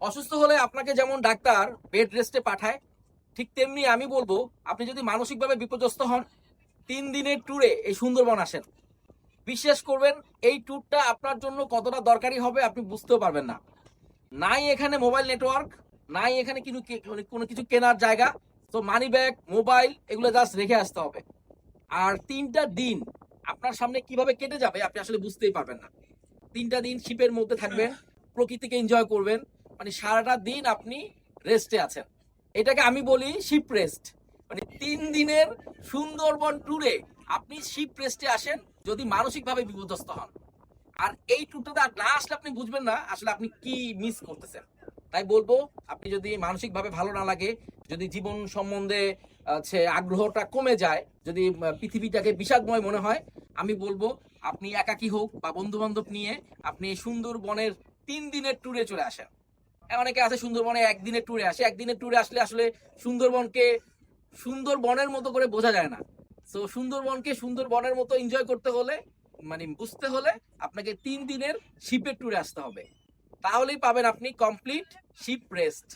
অসুস্থ হলে আপনাকে যেমন ডাক্তার বেড রেস্টে পাঠায়, ঠিক তেমনি আমি বলবো আপনি যদি মানসিকভাবে বিপর্যস্ত হন, 3 দিনের ট্যুরে এই সুন্দরবন আসেন। বিশ্বাস করবেন, এই ট্যুরটা আপনার জন্য কতটা দরকারি হবে আপনি বুঝতেও পারবেন না। নাই এখানে মোবাইল নেটওয়ার্ক, নাই এখানে কোনো কিছু কেনার জায়গা। তো মানি ব্যাগ, মোবাইল এগুলো জাস্ট রেখে আসতে হবে। আর 3টা দিন আপনার সামনে কিভাবে কেটে যাবে আপনি আসলে বুঝতেই পারবেন না। 3টা দিন শিপের মধ্যে থাকবেন, প্রকৃতিকে এনজয় করবেন, মানে সারাটা দিন আপনি রেস্টে আছেন। এটাকে আমি বলি শিপ রেস্ট। মানে 3 দিনের সুন্দরবন ট্যুরে আপনি শিপ রেস্টে আসেন যদি মানসিকভাবে বিপর্যস্ত হন। আর এই ট্যুরটাতে না আসলে আপনি বুঝবেন না আসলে আপনি কি মিস করতেছেন। তাই বলবো, আপনি যদি মানসিকভাবে ভালো না লাগে, যদি জীবন সম্বন্ধে আগ্রহটা কমে যায়, যদি পৃথিবীটাকে বিষাদময় মনে হয়, আমি বলবো আপনি একাকী হোক বা বন্ধু বান্ধব নিয়ে আপনি সুন্দরবনের 3 দিনের ট্যুরে চলে আসেন। অনেকে আছে সুন্দরবনে একদিনের ট্যুরে আসে, একদিনের ট্যুরে আসলে আসলে সুন্দরবনকে সুন্দরবনের মতো করে বোঝা যায় না। তো সুন্দরবনকে সুন্দরবনের মতো এনজয় করতে হলে, মানে বুঝতে হলে, আপনাকে 3 দিনের শিপের ট্যুরে আসতে হবে। তাহলেই পাবেন আপনি কমপ্লিট শিপ রেস্ট।